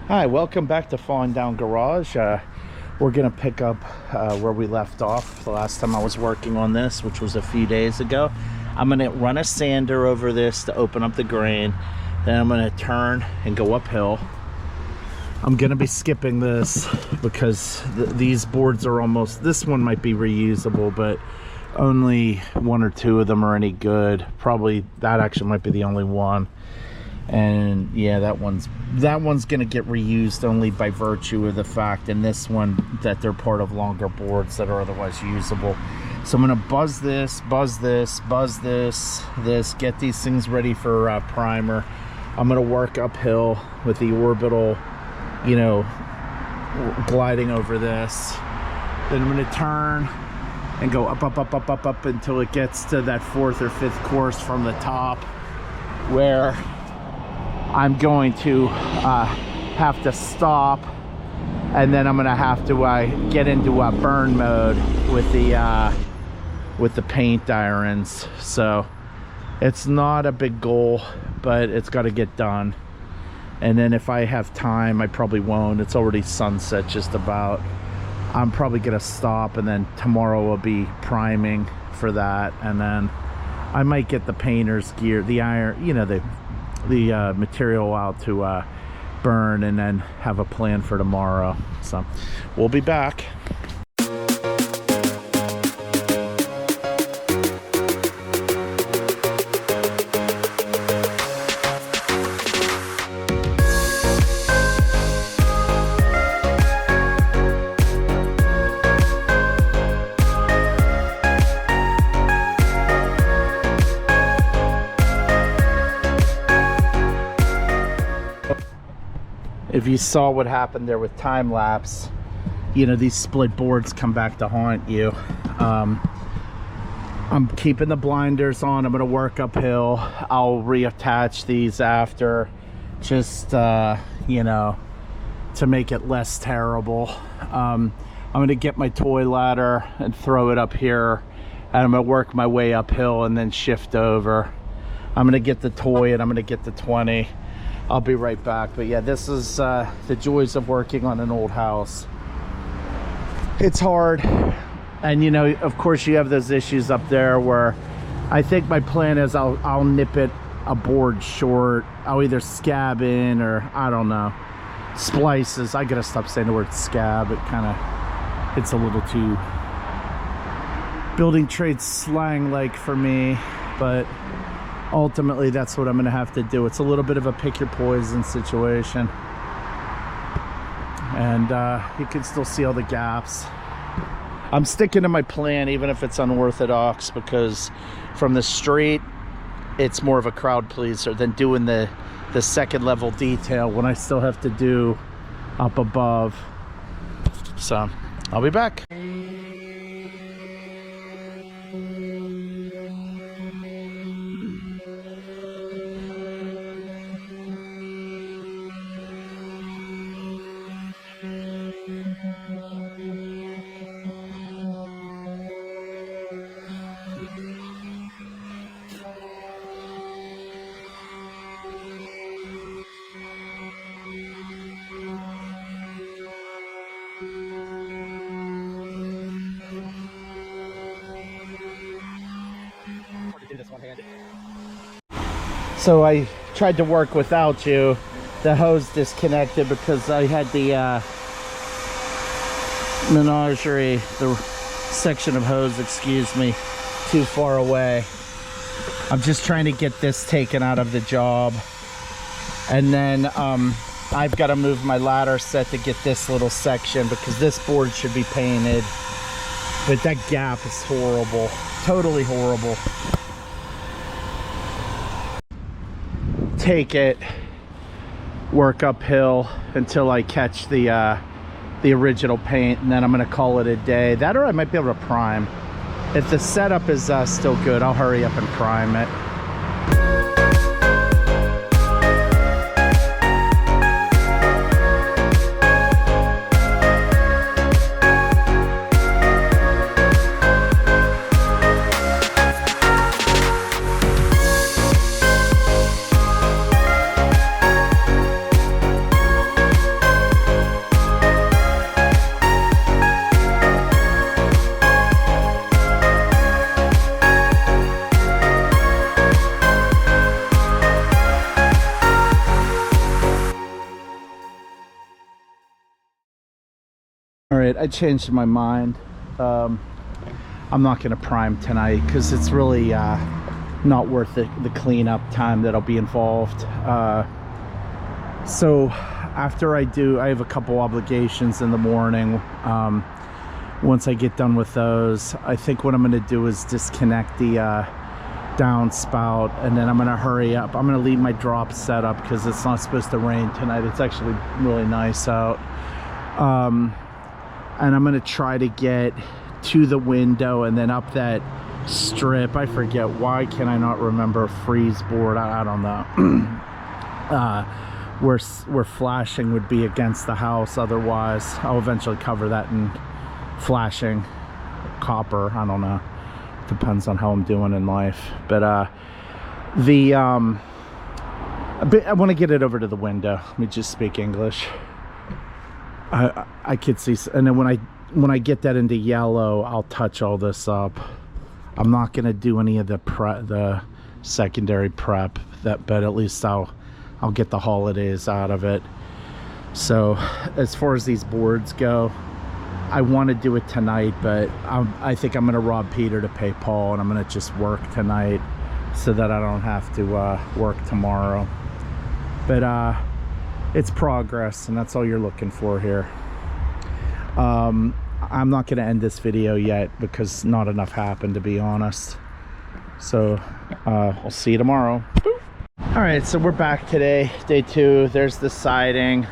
Hi, welcome back to Falling Down Garage. We're gonna pick up where we left off the last time I was working on this, which was a few days ago. I'm gonna run a sander over this to open up the grain. Then I'm gonna turn and go uphill. I'm gonna be skipping this because these boards are almost, this one might be reusable, but only one or two of them are any good. Probably that actually might be the only one. And yeah, that one's gonna get reused only by virtue of the fact in this one that they're part of longer boards that are otherwise usable. So I'm gonna buzz this, get these things ready for primer. I'm gonna work uphill with the orbital, you know, gliding over this. Then I'm gonna turn and go up until it gets to that fourth or fifth course from the top, where I'm going to have to stop, and then I'm gonna have to get into burn mode with the paint irons. So it's not a big goal, but it's got to get done. And then if I have time, I probably won't. It's already sunset just about. I'm probably gonna stop, and then tomorrow will be priming for that, and then I might get the painter's gear, the iron, you know, the material out to burn, and then have a plan for tomorrow. So we'll be back. If you saw what happened there with time lapse, you know, these split boards come back to haunt you. I'm keeping the blinders on. I'm gonna work uphill. I'll reattach these after, just you know, to make it less terrible. I'm gonna get my toy ladder and throw it up here, and I'm gonna work my way uphill and then shift over. I'm gonna get the toy and I'm gonna get the 20. I'll be right back. But yeah, this is the joys of working on an old house. It's hard, and you know, of course you have those issues up there where I think my plan is I'll nip it a board short. I'll either scab in, or I don't know, splices. I gotta stop saying the word scab. It kind of, it's a little too building trade slang like for me, but ultimately that's what I'm gonna have to do. It's a little bit of a pick your poison situation, and you can still see all the gaps. I'm sticking to my plan even if it's unorthodox, because from the street it's more of a crowd pleaser than doing the second level detail when I still have to do up above. So I'll be back. So I tried to work without you. The hose disconnected because I had the menagerie, the section of hose, excuse me, too far away. I'm just trying to get this taken out of the job, and then I've got to move my ladder set to get this little section, because this board should be painted, but that gap is horrible, totally horrible. Take it, work uphill until I catch the original paint, and then I'm gonna call it a day. That, or I might be able to prime. If the setup is still good, I'll hurry up and prime it. All right, I changed my mind. I'm not gonna prime tonight because it's really not worth the cleanup time that'll be involved. So after I have a couple obligations in the morning. Once I get done with those, I think what I'm gonna do is disconnect the downspout, and then I'm gonna hurry up. I'm gonna leave my drop set up because it's not supposed to rain tonight. It's actually really nice out. And I'm gonna try to get to the window and then up that strip. I forget, why can I not remember, freeze board, I don't know. Where flashing would be against the house. Otherwise I'll eventually cover that in flashing copper. I don't know, depends on how I'm doing in life. But I want to get it over to the window. Let me just speak English. I could see, and then when I get that into yellow, I'll touch all this up. I'm not gonna do any of the secondary prep, but at least I'll get the holidays out of it. So as far as these boards go, I want to do it tonight, but I think I'm gonna rob Peter to pay Paul, and I'm gonna just work tonight so that I don't have to work tomorrow. But it's progress, and that's all you're looking for here. I'm not going to end this video yet because not enough happened, to be honest. So I'll see you tomorrow. All right, so we're back today, day 2. There's the siding.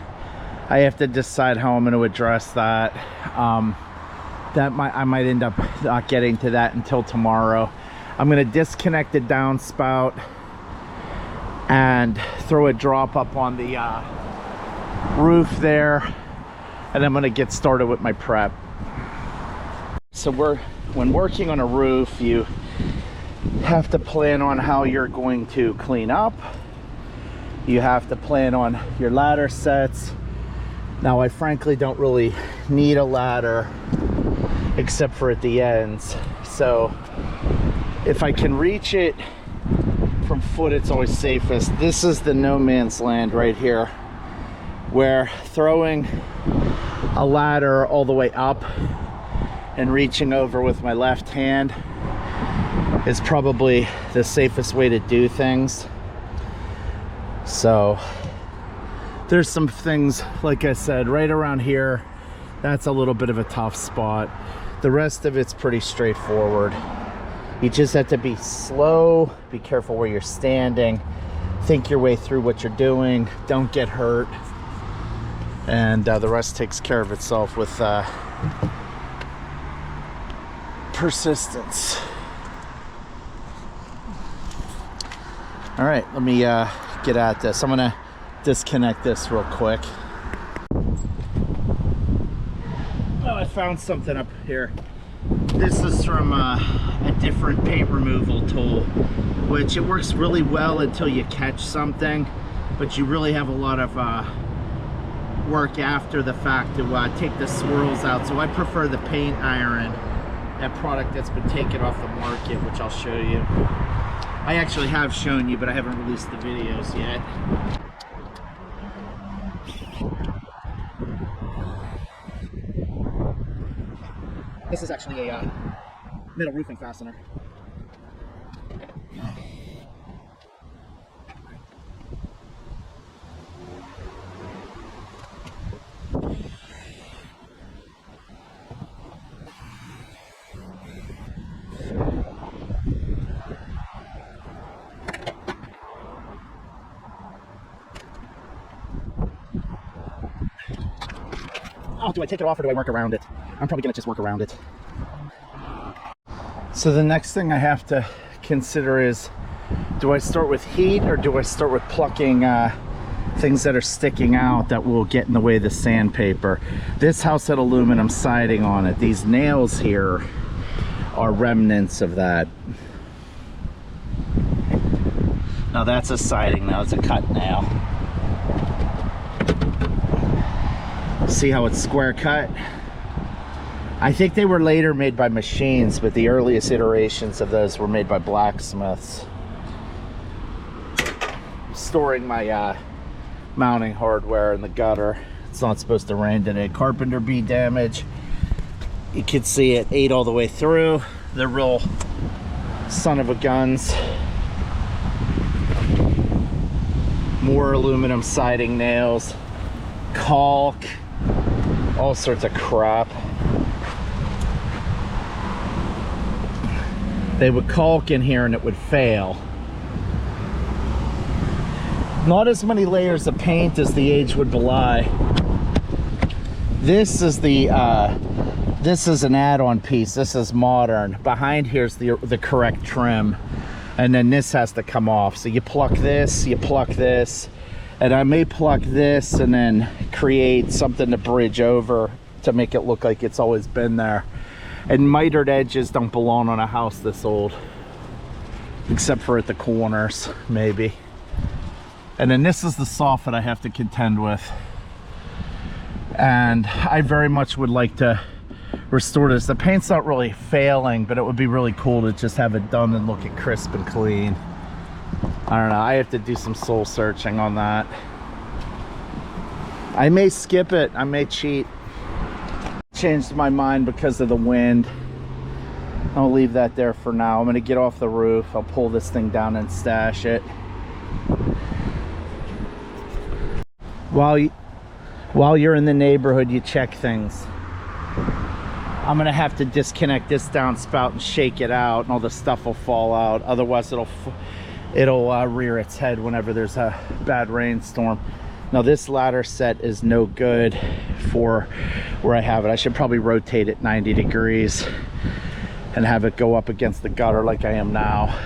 I have to decide how I'm going to address that. I might end up not getting to that until tomorrow. I'm going to disconnect the downspout and throw a drop up on the roof there, and I'm going to get started with my prep. So when working on a roof, you have to plan on how you're going to clean up. You have to plan on your ladder sets. Now, I frankly don't really need a ladder except for at the ends. So if I can reach it from foot, it's always safest. This is the no man's land right here, where throwing a ladder all the way up and reaching over with my left hand is probably the safest way to do things. So there's some things, like I said, right around here, that's a little bit of a tough spot. The rest of it's pretty straightforward. You just have to be slow, be careful where you're standing, think your way through what you're doing, don't get hurt, and the rest takes care of itself with persistence. All right, let me get at this. I'm gonna disconnect this real quick. Oh, I found something up here. This is from a different paint removal tool, which it works really well until you catch something, but you really have a lot of work after the fact to take the swirls out. So I prefer the paint iron, that product that's been taken off the market, which I'll show you. I actually have shown you, but I haven't released the videos yet. This is actually a metal roofing fastener. Oh, do I take it off or do I work around it? I'm probably gonna just work around it. So the next thing I have to consider is, do I start with heat or do I start with plucking things that are sticking out that will get in the way of the sandpaper? This house had aluminum siding on it. These nails here are remnants of that. Now that's a siding, now it's a cut nail. See how it's square cut? I think they were later made by machines, but the earliest iterations of those were made by blacksmiths. Storing my mounting hardware in the gutter. It's not supposed to rain today. Carpenter bee damage. You can see it ate all the way through. They're real son of a guns. More aluminum siding nails, caulk, all sorts of crap. They would caulk in here and it would fail. Not as many layers of paint as the age would belie. This is the this is an add-on piece. This is modern. Behind here's the correct trim, and then this has to come off. So you pluck this, and I may pluck this and then create something to bridge over to make it look like it's always been there. And mitered edges don't belong on a house this old, except for at the corners, maybe. And then this is the soffit I have to contend with. And I very much would like to restore this. The paint's not really failing, but it would be really cool to just have it done and look it crisp and clean. I don't know, I have to do some soul searching on that. I may skip it, I may cheat. Changed my mind because of the wind. I'll leave that there for now. I'm gonna get off the roof. I'll pull this thing down and stash it. While you're in the neighborhood, you check things. I'm gonna have to disconnect this downspout and shake it out, and all the stuff will fall out. Otherwise it'll rear its head whenever there's a bad rainstorm. Now this ladder set is no good for where I have it. I should probably rotate it 90 degrees and have it go up against the gutter like I am now.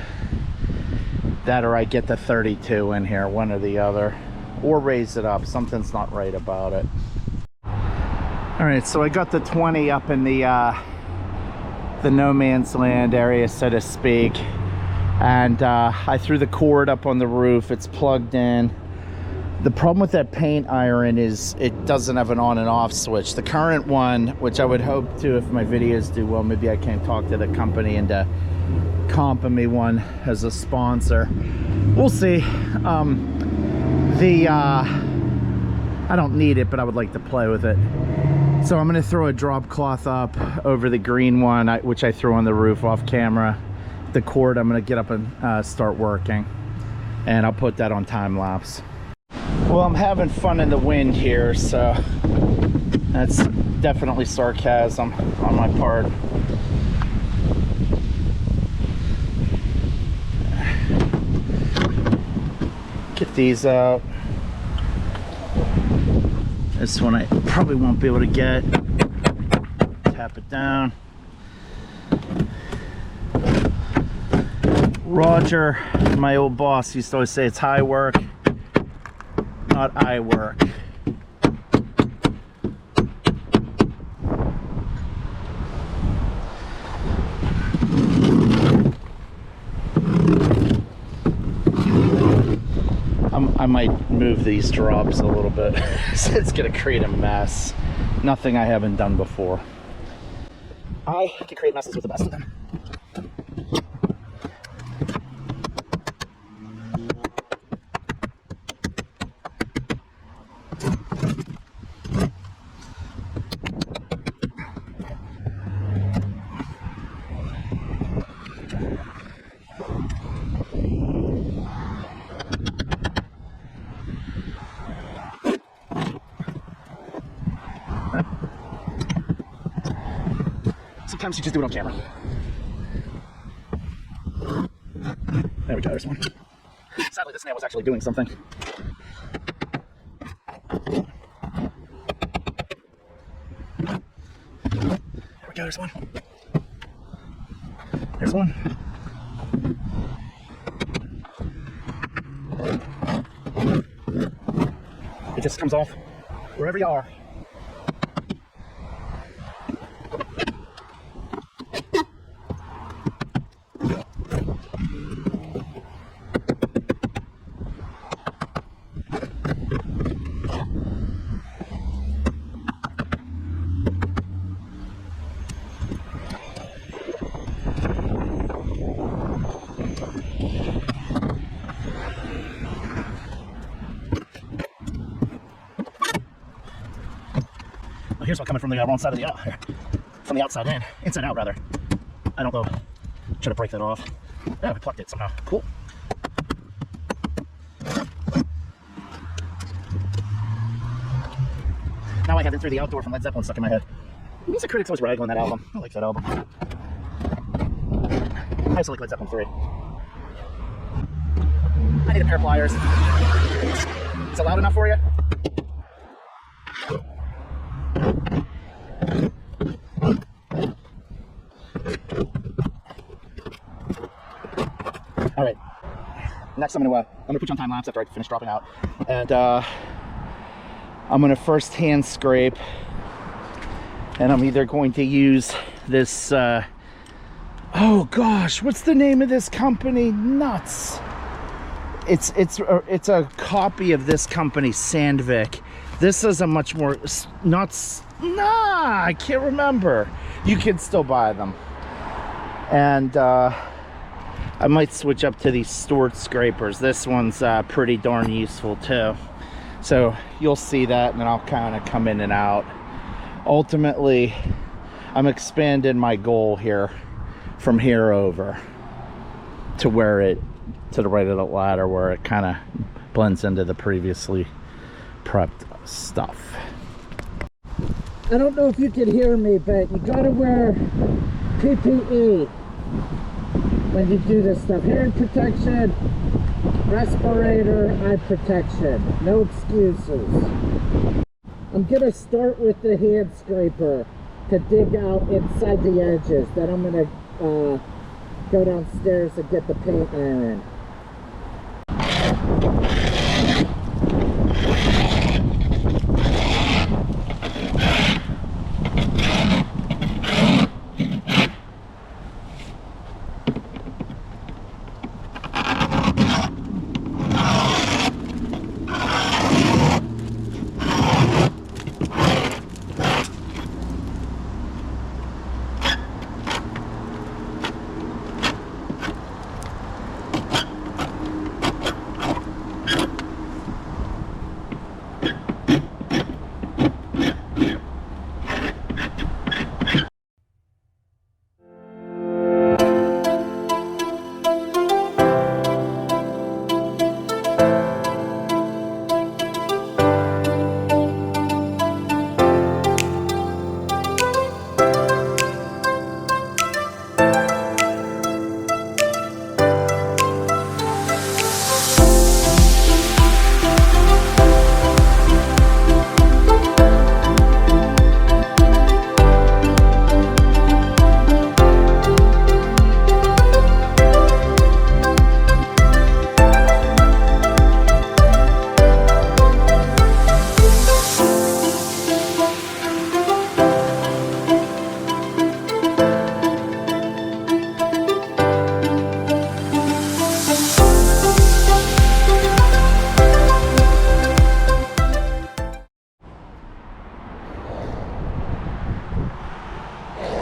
That, or I get the 32 in here, one or the other, or raise it up. Something's not right about it. All right, so I got the 20 up in the no man's land area, so to speak, and I threw the cord up on the roof. It's plugged in. The problem with that paint iron is it doesn't have an on and off switch. The current one, which I would hope to, if my videos do well, maybe I can talk to the company and comping me one as a sponsor. We'll see. I don't need it, but I would like to play with it. So I'm gonna throw a drop cloth up over the green one, which I threw on the roof off camera. The cord, I'm gonna get up and start working, and I'll put that on time lapse. Well, I'm having fun in the wind here, so that's definitely sarcasm on my part. Get these out. This one I probably won't be able to get. Tap it down. Roger, my old boss, used to always say it's high work, not eye work. I might move these drops a little bit. It's gonna create a mess. Nothing I haven't done before. I can create messes with the best of them. Sometimes you just do it on camera. There we go, there's one. Sadly, this nail was actually doing something. There we go, there's one. There's one. It just comes off wherever you are. Here's one coming from the wrong side of the aisle here. from the outside in, inside out rather. I don't know. Try to break that off. Yeah, we plucked it somehow. Cool. Now I have Enter the Outdoor from Led Zeppelin stuck in my head. Music critics always rag on that album. I like that album. I also like Led Zeppelin 3. I need a pair of pliers. Is it loud enough for you? All right. Next, I'm gonna put you on time lapse after I finish dropping out, and I'm gonna first hand scrape, and I'm either going to use this. Oh gosh, what's the name of this company? Nuts. It's a copy of this company, Sandvik. This is a much more I can't remember. You can still buy them, and I might switch up to these Stort scrapers. This one's pretty darn useful too. So you'll see that, and then I'll kind of come in and out. Ultimately, I'm expanding my goal here from here over to where to the right of the ladder, where it kind of blends into the previously prepped stuff. I don't know if you can hear me, but you gotta wear PPE when you do this stuff. Hearing protection, respirator, eye protection. No excuses. I'm gonna start with the hand scraper to dig out inside the edges. Then I'm gonna go downstairs and get the paint iron.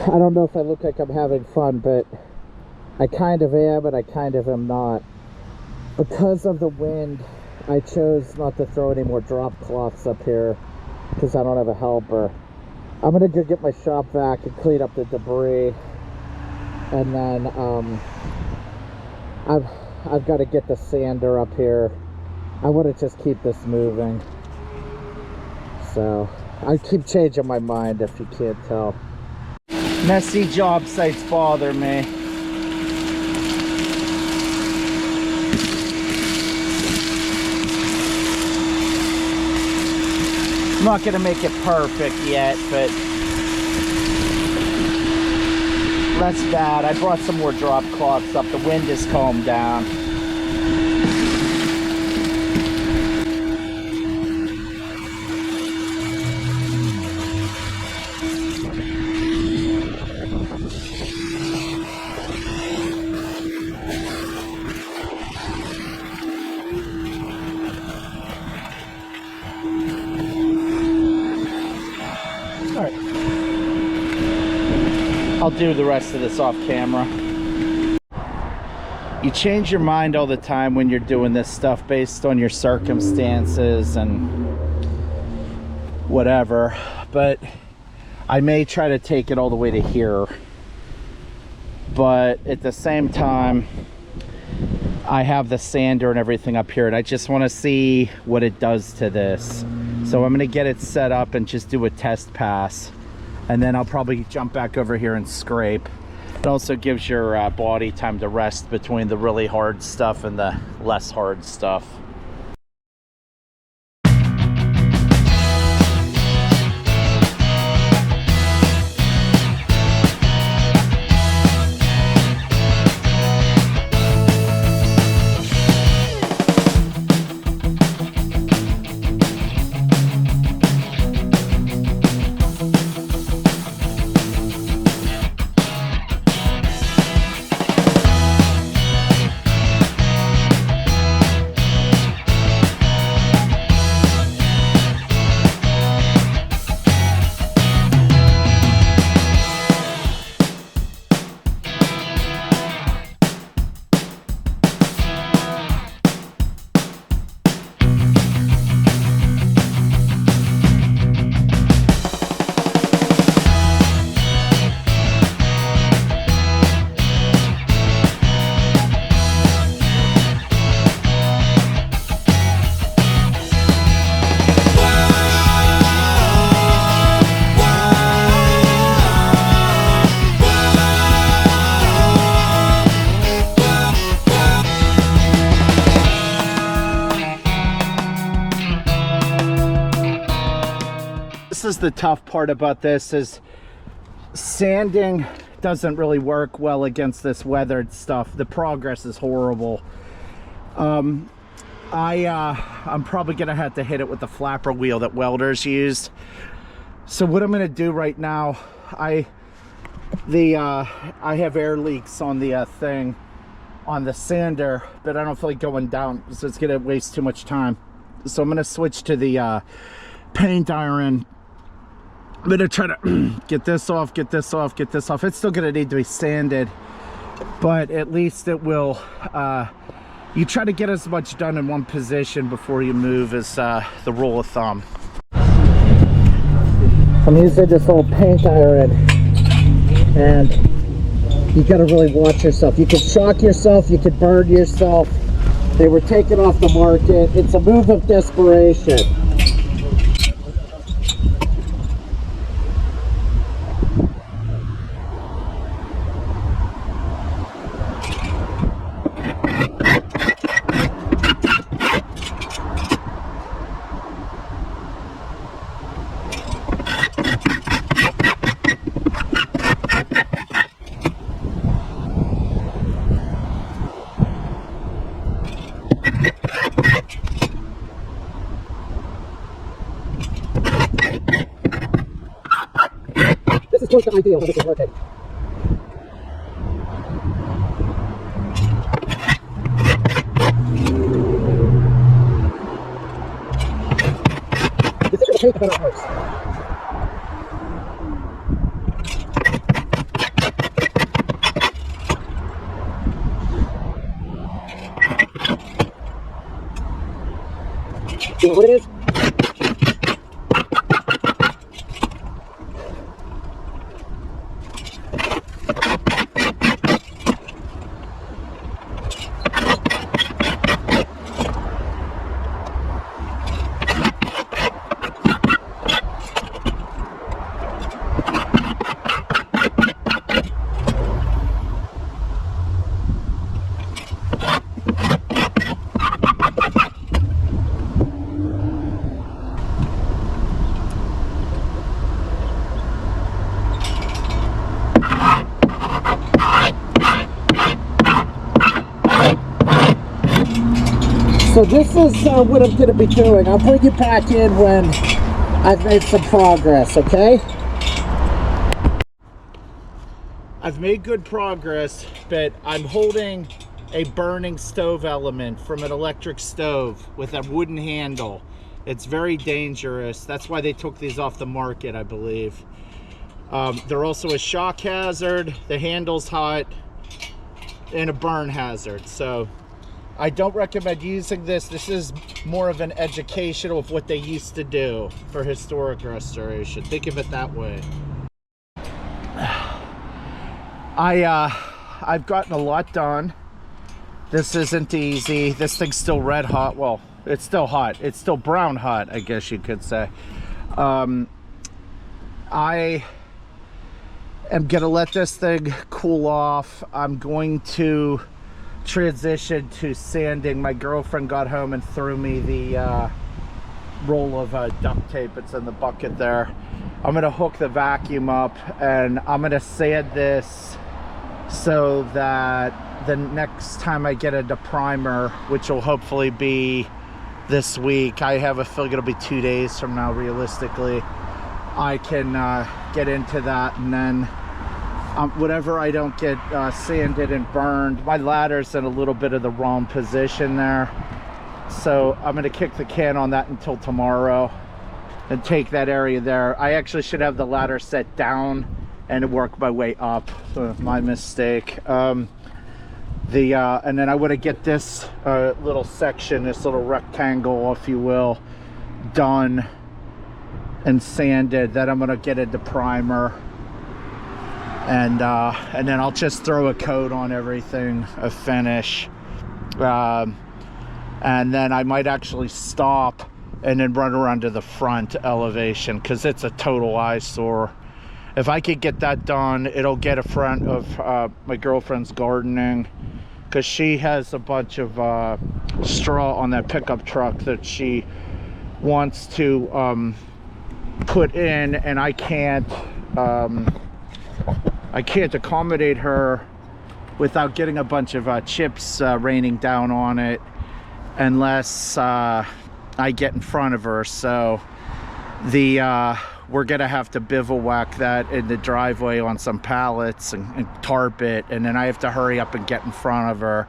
I don't know if I look like I'm having fun, but I kind of am and I kind of am not. Because of the wind, I chose not to throw any more drop cloths up here because I don't have a helper. I'm gonna go get my shop vac and clean up the debris, and then I've got to get the sander up here. I want to just keep this moving, so I keep changing my mind if you can't tell. Messy job sites bother me. I'm not gonna make it perfect yet, but less bad. I brought some more drop cloths up. The wind has calmed down. I'll do the rest of this off camera. You change your mind all the time when you're doing this stuff based on your circumstances and whatever, but I may try to take it all the way to here, but at the same time, I have the sander and everything up here, and I just want to see what it does to this. So I'm going to get it set up and just do a test pass, and then I'll probably jump back over here and scrape. It also gives your body time to rest between the really hard stuff and the less hard stuff. This is the tough part about this, is sanding doesn't really work well against this weathered stuff. The progress is horrible. I'm probably gonna have to hit it with the flapper wheel that welders use. So what I'm gonna do right now, I have air leaks on the thing on the sander, but I don't feel like going down, so it's gonna waste too much time. So I'm gonna switch to the paint iron. I'm gonna try to get this off, get this off, get this off. It's still gonna need to be sanded, but at least it will, you try to get as much done in one position before you move, is the rule of thumb. I'm using this old paint iron, and you gotta really watch yourself. You could shock yourself, you could burn yourself. They were taken off the market. It's a move of desperation. This is close to ideal, but this is working. The thicker the paint, the better it works. You know what it is? So this is what I'm going to be doing. I'll bring you back in when I've made some progress, okay? I've made good progress, but I'm holding a burning stove element from an electric stove with a wooden handle. It's very dangerous. That's why they took these off the market, I believe. They're also a shock hazard, the handle's hot, and a burn hazard. So I don't recommend using this. This is more of an educational of what they used to do for historic restoration. Think of it that way. I've gotten a lot done. This isn't easy. This thing's still red hot. Well, it's still hot. It's still brown hot, I guess you could say. I am gonna let this thing cool off. I'm going to transition to sanding. My girlfriend got home and threw me the roll of duct tape. It's in the bucket there. I'm gonna hook the vacuum up and I'm gonna sand this so that the next time I get into primer, which will hopefully be this week, I have a feeling it'll be 2 days from now realistically, I can get into that. And then whatever I don't get sanded and burned, my ladder's in a little bit of the wrong position there, so I'm gonna kick the can on that until tomorrow and take that area there. I actually should have the ladder set down and work my way up. My mistake. And then I want to get this little section, this little rectangle, if you will, done and sanded. Then I'm going to get into primer, and then I'll just throw a coat on everything, a finish, and then I might actually stop and then run around to the front elevation because it's a total eyesore. If I could get that done, it'll get a front of my girlfriend's gardening, because she has a bunch of straw on that pickup truck that she wants to put in, and I can't accommodate her without getting a bunch of chips raining down on it unless I get in front of her. So we're gonna have to bivouac that in the driveway on some pallets and tarp it, and then I have to hurry up and get in front of her,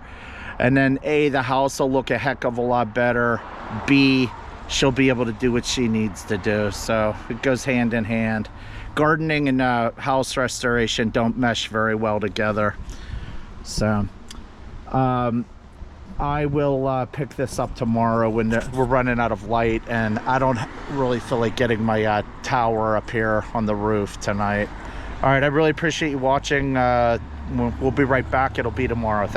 and then A, the house will look a heck of a lot better, B, she'll be able to do what she needs to do. So it goes hand in hand. Gardening and house restoration don't mesh very well together. So I will pick this up tomorrow when we're running out of light, and I don't really feel like getting my tower up here on the roof tonight. All right, I really appreciate you watching. We'll be right back. It'll be tomorrow. Thanks.